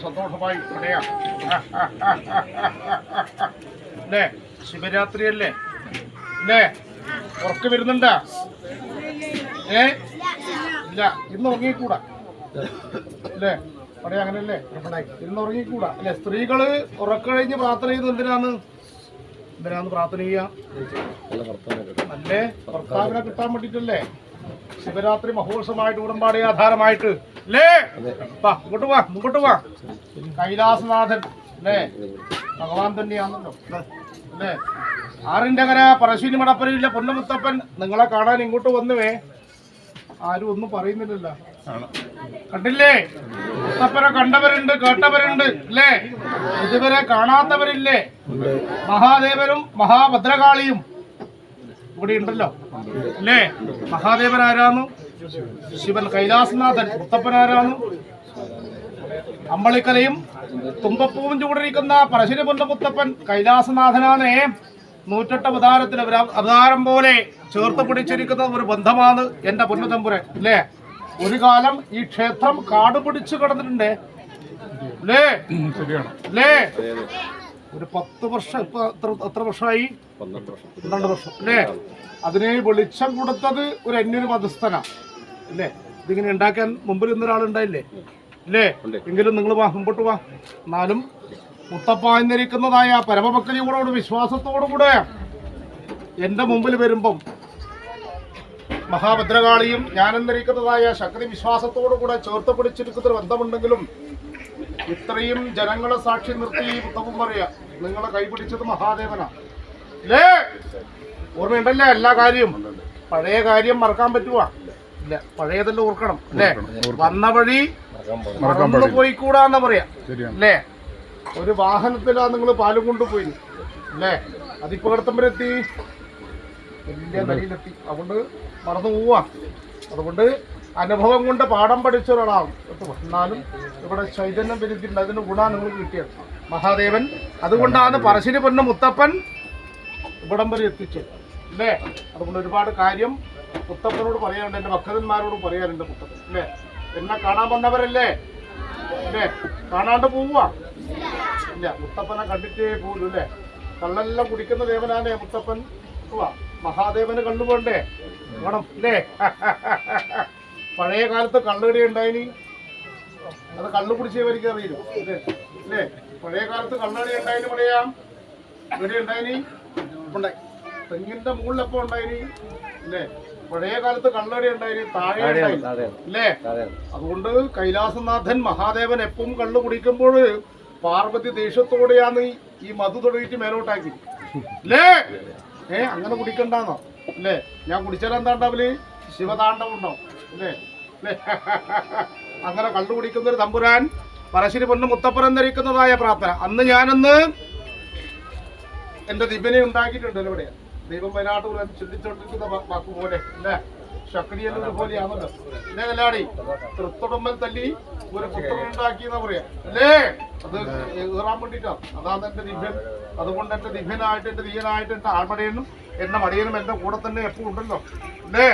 സന്തോഷമായി പറയാം അല്ലേ? ശിവരാത്രി അല്ലേ അല്ലേ? ഉറക്ക വരുന്നുണ്ടാ? ഇല്ല, ഇന്ന് ഉറങ്ങിക്കൂടാ അല്ലേ? പറയാ അങ്ങനല്ലേ? ഇന്ന് ഉറങ്ങിക്കൂടാ അല്ലെ? സ്ത്രീകള് ഉറക്ക കഴിഞ്ഞ് പ്രാർത്ഥന ചെയ്യുന്നത് എന്തിനാന്ന് പ്രാർത്ഥന ചെയ്യാ? അല്ലേ? ഭർത്താവിനെ കിട്ടാൻ വേണ്ടിട്ടല്ലേ? ശിവരാത്രി മഹോത്സവമായിട്ട് ഉടമ്പാടി ആധാരമായിട്ട് അല്ലേ? ഇങ്ങോട്ട് വാ, കൈലാസനാഥൻ അല്ലേ? ഭഗവാൻ തന്നെയാണല്ലോ അല്ലേ? ആറിന്റെ കര പറശ്ശിനി മടപ്പരയില്ല പൊന്നുമുത്തപ്പൻ നിങ്ങളെ കാണാൻ ഇങ്ങോട്ട് വന്നുവേ. ആരും ഒന്നും പറയുന്നില്ലല്ലോ. കണ്ടില്ലേ? മുത്തപ്പനെ കണ്ടവരുണ്ട്, കേട്ടവരുണ്ട് അല്ലേ? ഇതുവരെ കാണാത്തവരില്ലേ? മഹാദേവനും മഹാഭദ്രകാളിയും ഇവിടെ ഉണ്ടല്ലോ അല്ലേ? മഹാദേവൻ ആരാന്നു? ശിവൻ. കൈലാസനാഥൻ. മുത്തപ്പൻ ആരാന്നു? അമ്പളിക്കലയും തുമ്പപ്പൂവും ചൂടിരിക്കുന്ന പറശ്ശിനി പൊന്നുമുത്തപ്പൻ കൈലാസനാഥനാണേ. 108 അവതാരം പോലെ ചേർത്ത് പിടിച്ചിരിക്കുന്ന ഒരു ബന്ധമാണ് എന്റെ പൊന്നുതമ്പുരൻ അല്ലേ? ഒരു കാലം ഈ ക്ഷേത്രം കാട് പിടിച്ചു കിടന്നിട്ടുണ്ട് അല്ലേ? അല്ലേ? ഒരു 10 വർഷം. ഇപ്പൊ എത്ര വർഷമായി? 12 വർഷം അല്ലേ? അതിനെ വെളിച്ചം കൊടുത്തത് ഒരു അന്യൊരു മതസ്ഥനാ അല്ലേ? ഇതിങ്ങനെ ഉണ്ടാക്കാൻ മുമ്പിൽ ഇന്നൊരാളുണ്ടായില്ലേ അല്ലേ? എങ്കിലും നിങ്ങൾ വാ, മുമ്പോട്ട് വാ. എന്നാലും മുത്തപ്പ എന്നിരിക്കുന്നതായ പരമഭക്തിയോടോട് വിശ്വാസത്തോടുകൂടെ എന്റെ മുമ്പിൽ വരുമ്പം മഹാഭദ്രകാളിയും ഞാനെന്നിരിക്കുന്നതായ ശക്തി വിശ്വാസത്തോടുകൂടെ ചേർത്ത് പിടിച്ചിരിക്കുന്ന ബന്ധമുണ്ടെങ്കിലും ഇത്രയും ജനങ്ങളെ സാക്ഷി നിർത്തി മുത്തപ്പൻ പറയാ നിങ്ങളെ കൈപിടിച്ചത് മഹാദേവനാ അല്ലേ? ഓർമ്മയുണ്ടല്ലേ എല്ലാ കാര്യവും? പഴയ കാര്യം മറക്കാൻ പറ്റുവാ? ഇല്ല, പഴയതെല്ലാം ഓർക്കണം അല്ലേ? വന്ന വഴി മറന്നു പോയിക്കൂടാന്ന് പറയാ അല്ലേ? ഒരു വാഹനത്തിലാ നിങ്ങൾ പാലും കൊണ്ടുപോയി അല്ലേ? അതിപ്പോ കിടത്തുമ്പോഴെത്തി വലിയ നിലയിലെത്തി. അതുകൊണ്ട് മറന്നു പോവാ. അതുകൊണ്ട് അനുഭവം കൊണ്ട് പാഠം പഠിച്ച ഒരാളാണ്. എന്നാലും ഇവിടെ ചൈതന്യം പെരുത്തിട്ടുണ്ട്. അതിന് ഗുണമാണ് നിങ്ങൾക്ക് കിട്ടിയത് മഹാദേവൻ. അതുകൊണ്ടാണ് പറശ്ശിനി പൊന്നു മുത്തപ്പൻ ഇവിടം വരെ എത്തിച്ചത് അല്ലേ? അതുകൊണ്ട് ഒരുപാട് കാര്യം മുത്തപ്പനോട് പറയാനുണ്ട്, എൻ്റെ ഭക്തന്മാരോട് പറയാനുണ്ട് മുത്തപ്പൻ അല്ലേ? എന്നെ കാണാൻ വന്നവരല്ലേ അല്ലേ? കാണാണ്ട് പോവുക ഇല്ല. മുത്തപ്പനെ കണ്ടിട്ടേ പോലും അല്ലേ? കള്ളെല്ലാം കുടിക്കുന്ന ദേവനാണേ മുത്തപ്പൻ. മഹാദേവന് കള്ളു വേണ്ടേ? വേണം അല്ലേ? പഴയ കാലത്ത് കള്ളുകടി ഉണ്ടായിനി. അത് കള്ളു കുടിച്ചവർക്ക് അറിയില്ല അല്ലേ? പഴയ കാലത്ത് കള്ളടി ഉണ്ടായിന് പറയാം. ഇവിടെ ഉണ്ടായിനി ഉണ്ടായി. തെങ്ങിന്റെ മുകളിലെപ്പോ ഉണ്ടായിനി അല്ലേ? പഴയ കാലത്ത് കള്ളടി ഉണ്ടായിനി, താഴെ അല്ലേ? അതുകൊണ്ട് കൈലാസനാഥൻ മഹാദേവൻ എപ്പം കള്ളു കുടിക്കുമ്പോൾ പാർവതി ദേഷ്യത്തോടെയാണ് ഈ മധു തൊടയിട്ട് മേലോട്ടാക്കി അല്ലേ? അങ്ങനെ കുടിക്കണ്ടെന്നോ അല്ലേ? ഞാൻ കുടിച്ചാൽ എന്താ ഉണ്ടാവില്ല? ശിവതാണ്ഡവം ഉണ്ടാവും അല്ലേ? അങ്ങനെ കള്ളു കുടിക്കുന്ന ഒരു തമ്പുരാൻ പറശ്ശിനി പൊന്നു മുത്തപ്പൻ എന്നിരിക്കുന്നതായ പ്രാർത്ഥന. അന്ന് ഞാനൊന്ന് എന്റെ ദിവ്യനെ ഉണ്ടാക്കിയിട്ടുണ്ടല്ലോ ഇവിടെ. ദൈവം വയനാട്ട് ചിന്തിച്ചോണ്ടിരിക്കുന്ന വാക്ക് പോലെ അല്ലേ? ശക്തിയെല്ലാം പോലെയാണല്ലോ അല്ലേ? കല്ലാടി തൃത്തൊടുമ്പൽ തല്ലി ഒരു പുത്രനുണ്ടാക്കി എന്നാ പറയാ അല്ലേ? അത് ഏറാൻ വേണ്ടിയിട്ടാണ്. അതാണ് എന്റെ ദിവ്യൻ. അതുകൊണ്ട് എന്റെ ദിവ്യനായിട്ട് എന്റെ ദിവ്യനായിട്ട് എന്റെ ആൾമടയനും എന്റെ മടിയനും എന്റെ കൂടെ തന്നെ എപ്പോഴും ഉണ്ടല്ലോ അല്ലേ?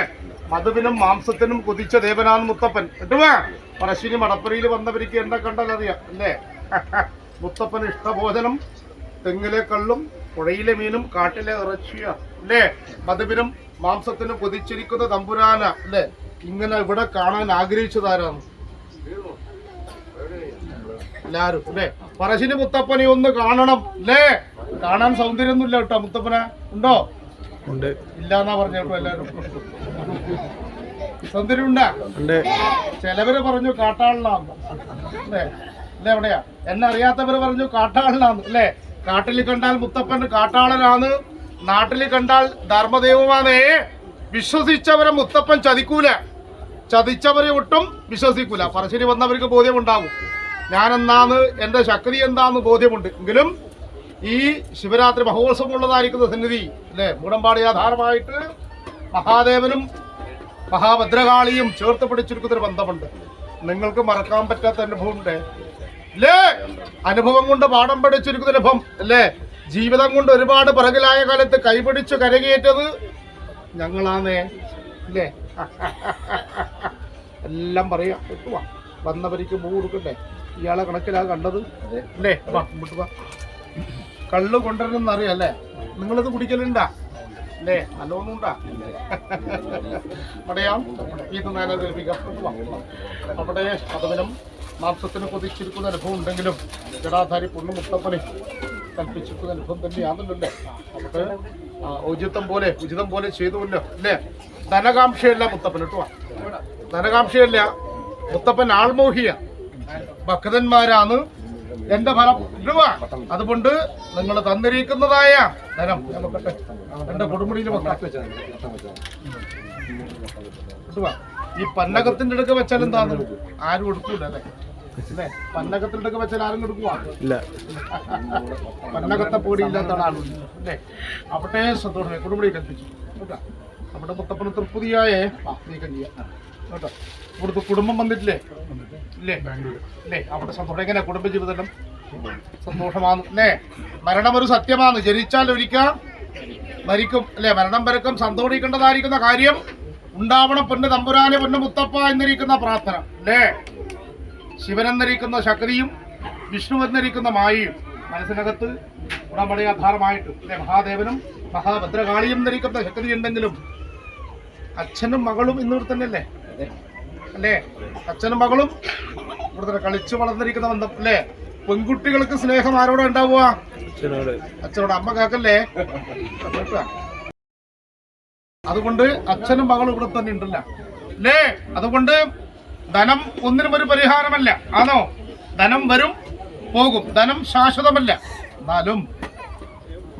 മധുവിനും മാംസത്തിനും കുതിച്ച ദേവനാണ് മുത്തപ്പൻ. കേട്ടുവാ? പറശ്ശിനി മടപ്പുരയിൽ വന്നവർക്ക് എന്നെ കണ്ടാലറിയാം അല്ലേ? മുത്തപ്പന് ഇഷ്ടഭോജനം തെങ്ങിലെ കള്ളും പുഴയിലെ മീനും കാട്ടിലെ ഇറച്ചിയ അല്ലേ? മധുവിനും മാംസത്തിനും കൊതിച്ചിരിക്കുന്ന തമ്പുരാന അല്ലേ? ഇങ്ങനെ ഇവിടെ കാണാൻ ആഗ്രഹിച്ചതാരാണ് എല്ലാരും അല്ലേ? പറശ്ശിനി മുത്തപ്പനെ ഒന്ന് കാണണം അല്ലേ? കാണാൻ സൗന്ദര്യമൊന്നുമില്ല കേട്ടോ. മുത്തപ്പനെ ഉണ്ടോ? ഉണ്ട്. ഇല്ലാന്നാ പറഞ്ഞ കേട്ടോ എല്ലാരും. സൗന്ദര്യം ഉണ്ടാ? ചിലവര് പറഞ്ഞു കാട്ടാളിനാന്ന് അല്ലേ? അല്ലേ? എവിടെയാ? എന്നെ അറിയാത്തവര് പറഞ്ഞു കാട്ടാളിനാന്ന് അല്ലേ? കാട്ടിൽ കണ്ടാൽ മുത്തപ്പൻ കാട്ടാളനാണ്, നാട്ടിൽ കണ്ടാൽ ധർമ്മദേവമാണേ. വിശ്വസിച്ചവരെ മുത്തപ്പൻ ചതിക്കൂല, ചതിച്ചവരെ ഒട്ടും വിശ്വസിക്കൂല. പറശ്ശിനി വന്നവർക്ക് ബോധ്യമുണ്ടാകും ഞാനെന്താന്ന്, എന്റെ ശക്തി എന്താന്ന് ബോധ്യമുണ്ട്. എങ്കിലും ഈ ശിവരാത്രി മഹോത്സവം ഉള്ളതായിരിക്കുന്ന സന്നിധി അല്ലേ? മൂടമ്പാടി ആധാരമായിട്ട് മഹാദേവനും മഹാഭദ്രകാളിയും ചേർത്ത് പിടിച്ചിരിക്കുന്നൊരു ബന്ധമുണ്ട്. നിങ്ങൾക്ക് മറക്കാൻ പറ്റാത്ത അനുഭവം ഉണ്ട് അല്ലേ? അനുഭവം കൊണ്ട് പാഠം പഠിച്ചിരിക്കുന്ന അനുഭവം അല്ലേ? ജീവിതം കൊണ്ട് ഒരുപാട് പിറകിലായ കാലത്ത് കൈപിടിച്ച് കരകയറ്റത് ഞങ്ങളാന്നേ അല്ലേ? എല്ലാം പറയാം. എത്തുവാ വന്നവർക്ക് പൂ കൊടുക്കണ്ടേ? ഇയാളെ കണക്കിലാ കണ്ടത് അല്ലേ? വാ മുമ്പോട്ട് വാ. കള്ളു കൊണ്ടുവരുന്നെന്ന് അറിയാം അല്ലേ? നിങ്ങളിത് കുടിക്കലുണ്ടാ അല്ലേ? നല്ലോണം ഉണ്ടാ? പറയാം. ഇത് നേരെ കേൾപ്പിക്കാം. അവിടെ മതവിനും മാംസത്തിന് കൊതിച്ചിരിക്കുന്ന അനുഭവം ഉണ്ടെങ്കിലും ജടാധാരി പൊണ്ണു മുത്തപ്പനെ കൽപ്പിച്ചിരിക്കുന്ന അനുഭവം തന്നെയാണല്ലോ. നമുക്ക് ഉചിതം പോലെ ചെയ്തുവല്ലോ അല്ലേ? ധനകാംക്ഷയല്ല മുത്തപ്പൻ കേട്ടോ. ധനകാംക്ഷയല്ല മുത്തപ്പൻ. ആൾമോഹിയ ഭക്തന്മാരാണ് എന്റെ ഫലം രൂപ. അതുകൊണ്ട് നിങ്ങൾ തന്നിരിക്കുന്നതായ ധനം എന്റെ കൊടുമുടിയിൽ ഈ പന്നകത്തിന്റെ അടുക്ക വെച്ചാൽ എന്താണ്? ആരും എടുക്കൂല അല്ലേ? അല്ലേ? പന്നകത്തിന്റെ അടുക്ക വെച്ചാൽ ആരും എടുക്കുവാ? പന്നകത്തെ പേടിയില്ലാത്താണ് ആളുണ്ട് അല്ലേ? അവിടെ സന്തോഷമായി കൊടുമുടിയിൽ എത്തിച്ചു കേട്ടോ. അവിടെ മുത്തപ്പന് തൃപ്തിയായേ നീക്കം ചെയ്യാം കേട്ടോ. ഇവിടുത്തെ കുടുംബം വന്നിട്ടില്ലേ? ഇല്ലേ? അല്ലേ? അവിടെ സന്തോഷം എങ്ങനെ കുടുംബജീവിതം സന്തോഷമാണ് അല്ലേ? മരണം ഒരു സത്യമാണ്. ജനിച്ചാൽ ഒരിക്കൽ മരിക്കും അല്ലേ? മരണം വരക്കും സന്തോഷിക്കേണ്ടതായിരിക്കുന്ന കാര്യം ഉണ്ടാവണം. പൊന്ന് തമ്പുരാനെ പൊന്ന് മുത്തപ്പ എന്നിരിക്കുന്ന പ്രാർത്ഥന അല്ലേ? ശിവൻ എന്നിരിക്കുന്ന ശക്തിയും വിഷ്ണു എന്നിരിക്കുന്ന മായയും മനസ്സിനകത്ത് ഉടമ്പടി ആധാരമായിട്ട് അല്ലെ? മഹാദേവനും മഹാഭദ്രകാളിയും എന്നിരിക്കുന്ന ശക്തി ഉണ്ടെങ്കിലും അച്ഛനും മകളും ഇന്നിവിടെ തന്നെ അല്ലേ? അല്ലേ? അച്ഛനും മകളും ഇവിടെ തന്നെ കളിച്ചു വളർന്നിരിക്കുന്ന ബന്ധം അല്ലേ? പെൺകുട്ടികൾക്ക് സ്നേഹം ആരോടെ ഉണ്ടാവുക? അച്ഛനോട്. അമ്മ കേക്കല്ലേ? അതുകൊണ്ട് അച്ഛനും മകളും ഇവിടെ തന്നെ ഉണ്ടല്ല അല്ലേ? അതുകൊണ്ട് ധനം ഒന്നിനും ഒരു പരിഹാരമല്ല. ആണോ? ധനം വരും പോകും. ധനം ശാശ്വതമല്ല. എന്നാലും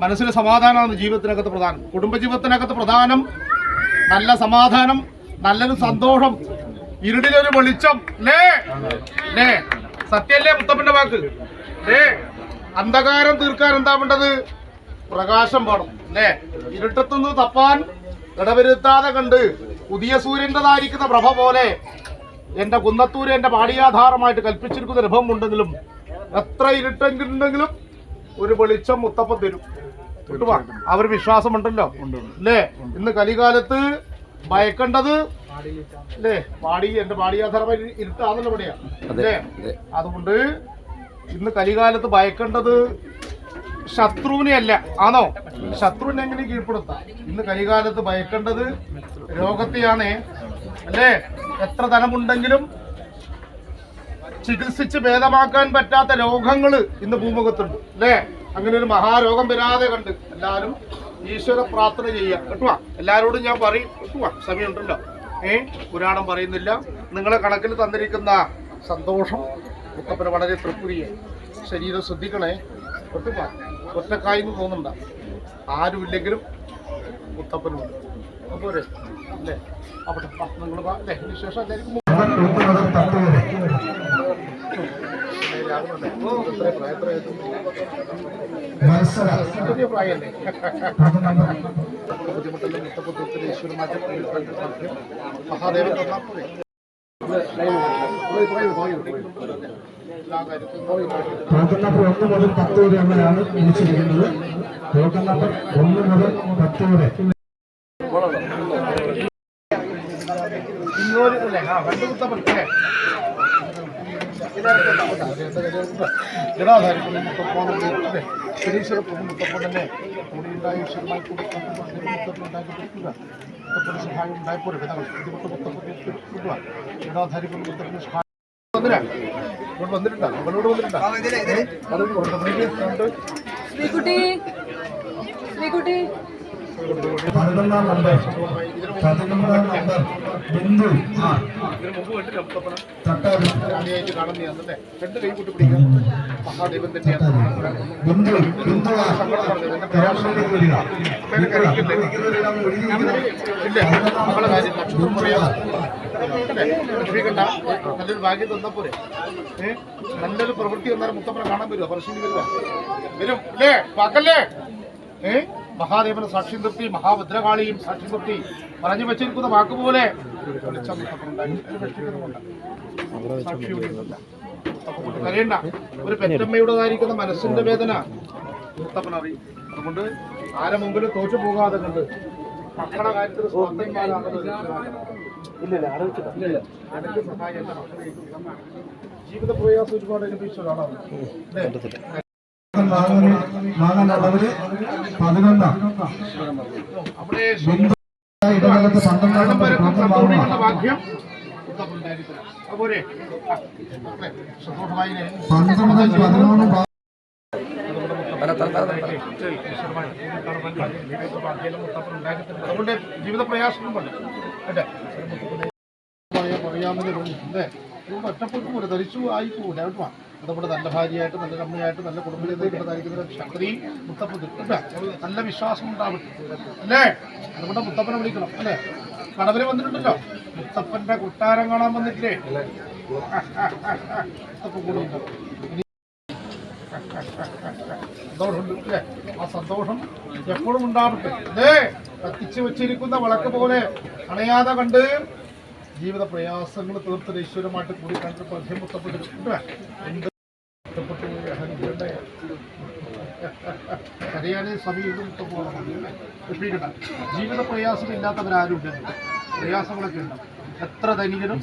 മനസ്സിന് സമാധാനമാണ് ജീവിതത്തിനകത്ത് പ്രധാനം. കുടുംബജീവിതത്തിനകത്ത് പ്രധാനം നല്ല സമാധാനം, നല്ലൊരു സന്തോഷം, ഇരുടിലൊരു വെളിച്ചം അല്ലേ? അല്ലേ? സത്യല്ലേ മുത്തപ്പന്റെ വാക്ക് അല്ലേ? അന്ധകാരം തീർക്കാൻ എന്താ വേണ്ടത്? പ്രകാശം വേണം അല്ലേ? ഇരുട്ടത്തുനിന്ന് തപ്പാൻ ഇടവരുത്താതെ കണ്ട് പുതിയ സൂര്യൻ്റെതായിരിക്കുന്ന പ്രഭ പോലെ എന്റെ കുന്നത്തൂര് എന്റെ പാടിയാധാരമായിട്ട് കൽപ്പിച്ചിരിക്കുന്ന അനുഭവം ഉണ്ടെങ്കിലും എത്ര ഇരുട്ടെങ്കിലുണ്ടെങ്കിലും ഒരു വെളിച്ചം മുത്തപ്പൻ തരും. കിട്ടുവാ ആ ഒരു വിശ്വാസമുണ്ടല്ലോ അല്ലേ? ഇന്ന് കലികാലത്ത് ഭയക്കേണ്ടത് അല്ലേ? എന്റെ പാടിയാധാരമായി ഇരുട്ടാണല്ലോ ഇവിടെയാ അല്ലേ? അതുകൊണ്ട് ഇന്ന് കലികാലത്ത് ഭയക്കേണ്ടത് ശത്രുവിനെ അല്ല. ആണോ? ശത്രുവിനെ എങ്ങനെ കീഴ്പ്പെടുത്താം? ഇന്ന് കലികാലത്ത് ഭയക്കേണ്ടത് രോഗത്തെയാണ് അല്ലേ? എത്ര ധനമുണ്ടെങ്കിലും ചികിത്സിച്ച് ഭേദമാക്കാൻ പറ്റാത്ത രോഗങ്ങൾ ഇന്ന് ഭൂമുഖത്തുണ്ട് അല്ലേ? അങ്ങനെ ഒരു മഹാരോഗം വരാതെ കണ്ട് എല്ലാവരും ഈശ്വര പ്രാർത്ഥന ചെയ്യുക കേട്ടുവാ. എല്ലാവരോടും ഞാൻ പറയും കേട്ടുവാ. സമയമുണ്ടല്ലോ. പുരാണം പറയുന്നില്ല. നിങ്ങളെ കണക്കിൽ തന്നിരിക്കുന്ന സന്തോഷം മുത്തപ്പന് വളരെ തൃപ്തിയെ. ശരീരം ശ്രദ്ധിക്കണേ കേട്ടുവാ. ഒറ്റക്കായെന്ന് തോന്നണ്ട. ആരുമില്ലെങ്കിലും മുത്തപ്പനുണ്ട്. അപ്പോരെ അല്ലേ? അവിടെ നിങ്ങൾ അല്ലേ? വിശേഷം എല്ലാവർക്കും പ്രായമല്ലേ? ബുദ്ധിമുട്ടല്ലേ? മുത്തപ്പത്തിന് ഈശ്വരമാറ്റം മഹാദേവൻ ടോക്കൺ നമ്പർ 1 മുതൽ 10 വരെ അങ്ങനെയാണ് വിളിച്ചിരിക്കുന്നത്. ടോക്കൺ നമ്പർ 1 മുതൽ 10 വരെ ശരീശ്വര മുത്തപ്പനെ കൂടിയുണ്ടായി ഈശ്വരമായി കൂടി മുത്തപ്പന് സഹായം ഉണ്ടായപ്പോലെ ബുദ്ധിമുട്ട് മുത്തപ്പനെ ഇടാധാരിക്കുന്ന മുത്തപ്പന് സഹായം വന്നിട്ടുണ്ടോ? അവളോട് വന്നിട്ടുണ്ടോ? ശ്രീകുട്ടി 11 നമ്പർ ബിന്ദു ആദ്യമായിട്ട് കാണുന്നതാണല്ലേ? രണ്ട് കൈ കൂട്ടി പിടിക്കുക. മഹാദേവൻ തന്നെയാണ്. മക്കളെ കാര്യം നക്ഷത്രം പറയാം. ലക്ഷ്മിക്കണ്ട നല്ലൊരു ഭാഗ്യം തന്നപ്പോരെ. നല്ലൊരു പ്രവൃത്തി വന്നാൽ മുത്തപ്പനെ കാണാൻ വരുമോ? പറശ്ശിനി വരുമോ? വരും അല്ലേ? വാക്കല്ലേ? മഹാദേവന് സാക്ഷി നിർത്തി മഹാഭദ്രകാളിയും സാക്ഷി നിർത്തി പറഞ്ഞു വെച്ചിരിക്കുന്ന വാക്കുപോലെ കരയണ്ട. ഒരു പെറ്റമ്മയുടേതായിരിക്കുന്ന മനസ്സിന്റെ വേദന മുത്തപ്പനറിയും. അതുകൊണ്ട് ആരെ മുമ്പിൽ തോറ്റു പോകാതെ കണ്ട് മക്കളുടെ കാര്യത്തിൽ ജീവിത പ്രയാസം ഒരുപാട് അനുഭവിച്ച ഒരാളാണ്. വാങ്ങാനുള്ളവര് 11 അവിടെ ഇടവകത്ത് 12 ഭാഗ്യം അതുപോലെ സന്തോഷമായി അതുകൊണ്ട് ജീവിത പ്രയാസങ്ങളുണ്ട് അല്ലേ? പറയാമെന്നേ അല്ലേ? ഒറ്റപ്പെട്ടു പോലെ ധരിച്ചു ആയിപ്പോല കേട്ടോ. അതുപോലെ നല്ല ഭാര്യയായിട്ട് നല്ല അമ്മയായിട്ട് നല്ല കുടുംബത്തിലേക്കുള്ളതായിരിക്കുന്ന ശക്തി മുത്തപ്പൻ കിട്ടില്ല. നല്ല വിശ്വാസം ഉണ്ടാവും അല്ലേ? അതുകൊണ്ട് മുത്തപ്പനെ വിളിക്കണം അല്ലേ? കടവില് വന്നിട്ടുണ്ടല്ലോ, മുത്തപ്പന്റെ കൊട്ടാരം കാണാൻ വന്നിട്ടില്ലേ? മുത്തപ്പൻ കൂടെ ഉണ്ട്. സന്തോഷമുണ്ട് അല്ലേ? ആ സന്തോഷം എപ്പോഴും ഉണ്ടാവട്ടെ അല്ലേ? കത്തിച്ചു വെച്ചിരിക്കുന്ന വിളക്ക് പോലെ അണയാതെ കണ്ട് ജീവിത പ്രയാസങ്ങൾ തീർത്ത് ഈശ്വരമായിട്ട് കൂടി കണ്ട് ബന്ധം മുത്തപ്പെട്ടിട്ടുണ്ട്. അറിയാനേ സമീപം മുത്തപ്പോകണം. ജീവിത പ്രയാസം ഇല്ലാത്തവരാരും ഉണ്ട്, പ്രയാസങ്ങളൊക്കെ ഉണ്ട്. എത്ര ധനികനും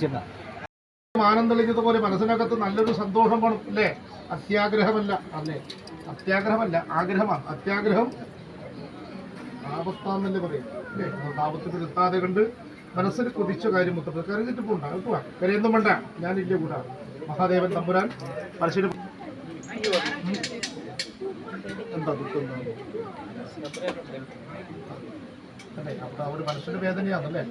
ആനന്ദം തെളിഞ്ഞതുപോലെ മനസ്സിനകത്ത് നല്ലൊരു സന്തോഷം വേണം അല്ലേ? അത്യാഗ്രഹമല്ല അല്ലേ? അത്യാഗ്രഹമല്ല, ആഗ്രഹമാണ്. അത്യാഗ്രഹം ആപത്താന്നല്ലേ പറയും അല്ലേ? ആപത്തിൽ എത്താതെ കണ്ട് മനസ്സിൽ കൊതിച്ച കാര്യം മുത്തപ്പൻ കരഞ്ഞിട്ട് പോണ്ടാ. കരയൊന്നും വേണ്ട, ഞാനില്ലേ കൂടാ. മഹാദേവൻ തമ്പുരാൻ പരശുര എന്താ ദുഃഖം അല്ലേ? അപ്പൊ ഒരു മനുഷ്യന്റെ വേദനയാണല്ലേ?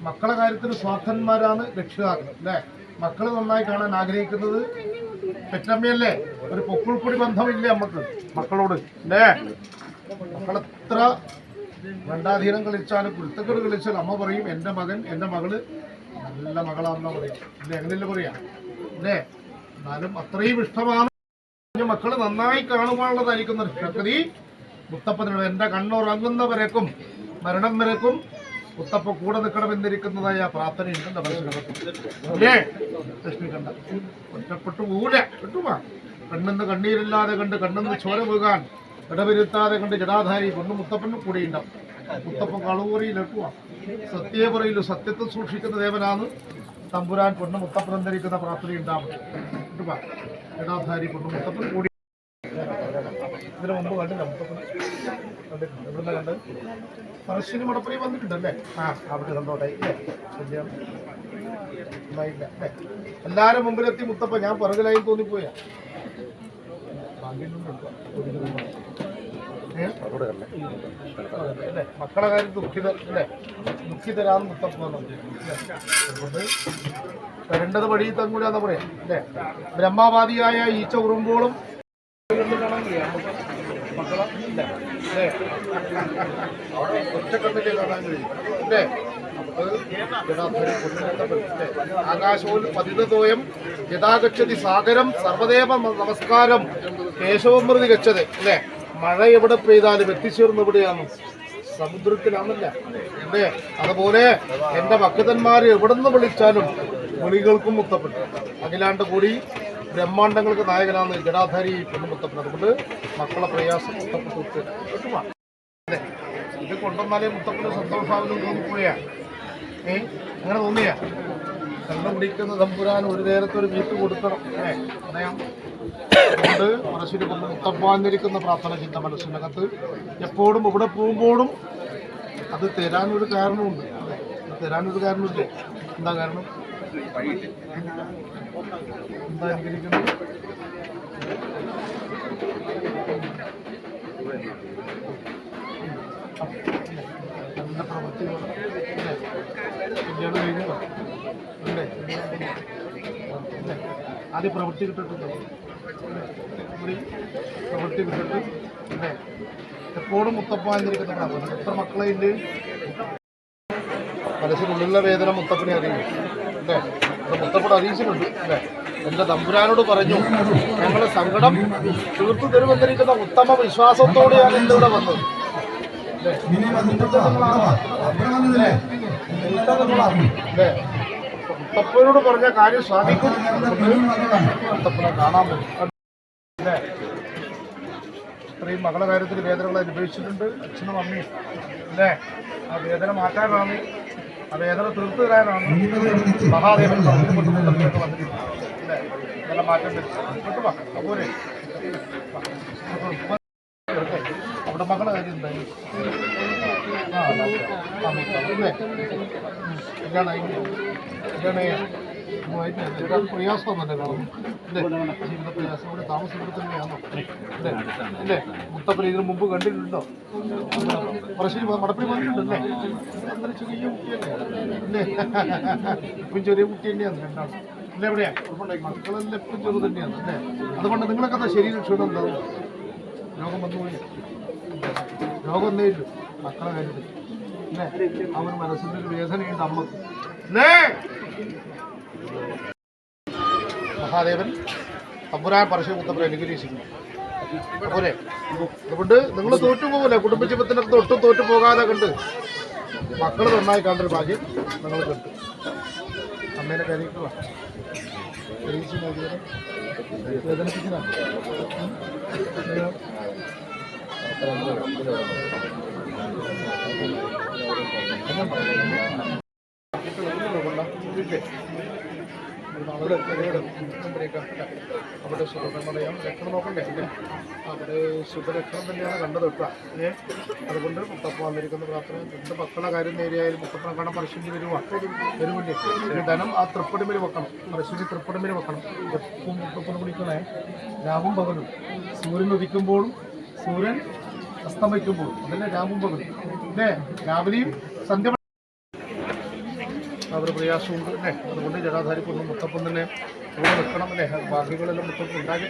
മക്കളെ കാര്യത്തിൽ സ്വാർത്ഥന്മാരാണ് രക്ഷിതാക്കൾ അല്ലേ? മക്കള് നന്നായി കാണാൻ ആഗ്രഹിക്കുന്നത് പെറ്റമ്മയല്ലേ? ഒരു പൊക്കിൾപ്പൊടി ബന്ധമില്ലേ നമുക്ക് മക്കളോട് അല്ലേ? മക്കളെത്ര രണ്ടാധീനം കളിച്ചാലും കുരുത്തക്കേട് കളിച്ചാലും അമ്മ പറയും എൻ്റെ മകൻ എൻ്റെ മകള് നല്ല മകളാണെന്നാ പറയും അല്ലേ? അങ്ങനെയല്ലേ പറയാ അല്ലേ? എന്നാലും അത്രയും ഇഷ്ടമാണ് മക്കള് നന്നായി കാണുവാനുള്ളതായിരിക്കുന്ന ശക്തി മുത്തപ്പനോട്. എൻ്റെ കണ്ണുറങ്ങുന്നവരേക്കും മരണം വരേക്കും മുത്തപ്പ കൂടെ നിൽക്കണമെന്നിരിക്കുന്നതായ പ്രാർത്ഥനയുണ്ട് മനസ്സിലേ. ലക്ഷ്മിക്കണ്ട ഒറ്റപ്പെട്ടു പോകൂല കിട്ടുമാ. കണ്ണെന്ന് കണ്ണീരില്ലാതെ കണ്ട് കണ്ണെന്ന് ചോര വീകാൻ ഇടവരുത്താതെ കണ്ട് ജടാധാരി പൊണ്ണു മുത്തപ്പനും കൂടിയുണ്ടാവും. മുത്തപ്പൻ കളൂറിയിലെത്തുക സത്യേ പറയില്ലു, സത്യത്തെ സൂക്ഷിക്കുന്ന ദേവനാണ് തമ്പുരാൻ. പൊണ്ണു മുത്തപ്പൻ എന്നിരിക്കുന്ന പ്രാർത്ഥനയുണ്ടാവും കിട്ടുമാ. ജടാധാരി പൊണ്ണു മുത്തപ്പൻ കൂടി ഇതിനു മുമ്പ് കണ്ടില്ല മുത്തപ്പൻ കണ്ടിട്ടുണ്ട്. എവിടുന്ന കണ്ട് പറശ്ശിനി മടപ്പുറ വന്നിട്ടുണ്ടല്ലേ? ആ അവിടെ സന്തോഷമായി അല്ലേ? ശരിയാണ് ഉണ്ടായില്ല അല്ലേ? എല്ലാവരും മുമ്പിലെത്തി മുത്തപ്പ ഞാൻ പുറകിലായി തോന്നിപ്പോയാ അല്ലേ? മക്കളെ കാര്യം ദുഃഖിതല്ലേ? ദുഃഖിതരാന്ന് മുത്തപ്പ അതുകൊണ്ട് വരേണ്ടത് വഴി തങ്ങൂലാന്ന് പറയാം അല്ലേ? ബ്രഹ്മവാദിയായ ഈച്ച ഉറുമ്പോളും കാണാൻ കഴിയാം മക്കളെ ഇല്ല അല്ലേ? ഒറ്റക്കണ്ണില്ലേ കാണാൻ കഴിയും അല്ലേ? ആകാശവും പതിതോയം യഥാഗച്ഛതി സാഗരം സർവദേവ നമസ്കാരം കേശവമൃതി ഗച്ഛത് അല്ലേ? മഴ എവിടെ പെയ്താലും എത്തിച്ചേർന്ന് എവിടെയാണ്? സമുദ്രത്തിലാണല്ല അല്ലേ? അതുപോലെ എൻ്റെ ഭക്തന്മാർ എവിടെ നിന്ന് വിളിച്ചാലും വിളികൾക്കും മുത്തപ്പെട്ടു. അഖിലാണ്ട് കൂടി ബ്രഹ്മാണ്ടങ്ങൾക്ക് നായകനാണ് ജടാധാരി പൊന്നുമുത്തപ്പൻ. അതുകൊണ്ട് മക്കളെ പ്രയാസം മുത്തപ്പെട്ടു അതെ. ഇത് കൊണ്ടുവന്നാലേ മുത്തപ്പന് സന്തോഷാവലും തോന്നിപ്പോയാ അങ്ങനെ തോന്നിയാ? കണ്ണു പിടിക്കുന്ന തമ്പുരാൻ ഒരു നേരത്തെ ഒരു വീട്ട് കൊടുക്കണം പറയാം. അതുകൊണ്ട് മനസ്സിൽ കൊണ്ട് മുത്തപ്പാന്നിരിക്കുന്ന പ്രാർത്ഥന ചിന്ത മനസ്സിനകത്ത് എപ്പോഴും ഇവിടെ പോകുമ്പോഴും അത് തരാനൊരു കാരണമുണ്ട്. തരാനൊരു കാരണമില്ലേ? എന്താ കാരണം? എന്താ അനുകരിക്കുന്നത്? നല്ല പ്രവൃത്തി കല്യാണം കഴിഞ്ഞോ അല്ലേ? ആദ്യം പ്രവൃത്തി കിട്ടിട്ടുണ്ടോ? പ്രവൃത്തി കിട്ടിട്ട് അല്ലേ? എപ്പോഴും മുത്തപ്പാന്നിരിക്കുന്ന പ്രാർത്ഥന. എത്ര മക്കളെ ഇല്ലേ? മനസ്സിനുള്ളിലുള്ള വേദന മുത്തപ്പനെ അറിയും അല്ലേ? മുത്തപ്പനെ അറിയിച്ചിട്ടുണ്ട് അല്ലേ? എൻ്റെ തമ്പുരാനോട് പറഞ്ഞു ഞങ്ങളെ സങ്കടം തീർത്തു തരുമെന്നിരിക്കുന്ന ഉത്തമ വിശ്വാസത്തോടെയാണ് എൻ്റെ ഇവിടെ വന്നത് അല്ലേ? മുത്തപ്പനോട് പറഞ്ഞ കാര്യം സാധിക്കും. മുത്തപ്പനെ കാണാൻ പറ്റും അല്ലേ? ഇത്രയും മകളുടെ കാര്യത്തിൽ വേദനകൾ അനുഭവിച്ചിട്ടുണ്ട് അച്ഛനും അമ്മയും അല്ലേ? ആ വേദന മാറ്റാനാണ്, ആ വേദന തീർത്തു തരാനാണ് മഹാദേവൻ വന്നിട്ടുണ്ട് അല്ലേ? നല്ല മാറ്റം വരുത്തും അപ്പോലെ അവിടെ മകളുടെ കാര്യം എന്തായി? പ്രയാസമൊന്നുമല്ലേ കാണും അല്ലേ? ജീവിത പ്രയാസം ഇവിടെ താമസം ഇവിടെ തന്നെയാണോ അല്ലേ? അല്ലേ? മുത്തപ്പന ഇതിനു മുമ്പ് കണ്ടിട്ടുണ്ടോ? പറശ്ശേരി മടപ്പുഴ വന്നിട്ടുണ്ടല്ലേ? ചെറിയ കുട്ടിയല്ലേ അല്ലേ? ഇപ്പം ചെറിയ കുട്ടി തന്നെയാണ് രണ്ടാളും അല്ലേ എവിടെയാ മക്കളെല്ലാം എപ്പോഴും ചെറു തന്നെയാണ് അല്ലേ? അതുകൊണ്ട് നിങ്ങളൊക്കെ ശരീരം ക്ഷീണം ഉണ്ടാവും. രോഗം വന്നുപോയി, രോഗം ഒന്നേ ഇല്ലു മക്കളെ കാര്യത്തിൽ അല്ലേ? അവൻ മനസ്സിൻ്റെ ഒരു വേദനയുണ്ട് അമ്മക്ക് അല്ലേ? മഹാദേവൻ തമ്പുരാൻ പരശുമുത്തപ്പനെ അനുഗ്രഹിച്ചിരുന്നു. അതുപോലെ അതുകൊണ്ട് നിങ്ങൾ തോറ്റുപോകില്ല. കുടുംബജീവിതത്തിനകത്ത് ഒട്ടും തോറ്റു പോകാതെ കണ്ട് മക്കൾ നന്നായി കണ്ടൊരു ഭാഗ്യം നിങ്ങൾ കണ്ടു. അമ്മേനെ കരയിക്കുക വേദനിപ്പിക്കുന്ന അവിടെ ശുഭകർമ്മതയും രക്ഷണം നോക്കണ്ടേ അല്ലേ? അവിടെ ശുഭരക്ഷണം തന്നെയാണ് കണ്ടത് കേട്ടോ. അതുകൊണ്ട് മുത്തപ്പ വന്നിരിക്കുന്ന പ്രാർത്ഥന രണ്ട് മക്കളുടെ കാര്യം നേരിയായാലും മുത്തപ്പനെ കാണാൻ പരശുവിന് വരുമില്ലേ? ധനം ആ തൃപ്പടിമേൽ വെക്കണം, പരശുവിന് തൃപ്പടിമേൽ വെക്കണം. എപ്പം മുത്തപ്പനെ വിളിക്കണേ രാവും പകലും, സൂര്യൻ ഉദിക്കുമ്പോഴും സൂര്യൻ അസ്തമിക്കുമ്പോഴും, അതല്ലേ രാവും പകലും അല്ലേ? രാവിലെയും സന്ധ്യ അവർ പ്രയാസമുണ്ട് അല്ലേ? അതുകൊണ്ട് ജടാധാരിക്കൊന്നും മുത്തപ്പം തന്നെ കൂടെ വെക്കണം അല്ലേ? ബാക്കികളെല്ലാം മുത്തപ്പം ഉണ്ടാക്കി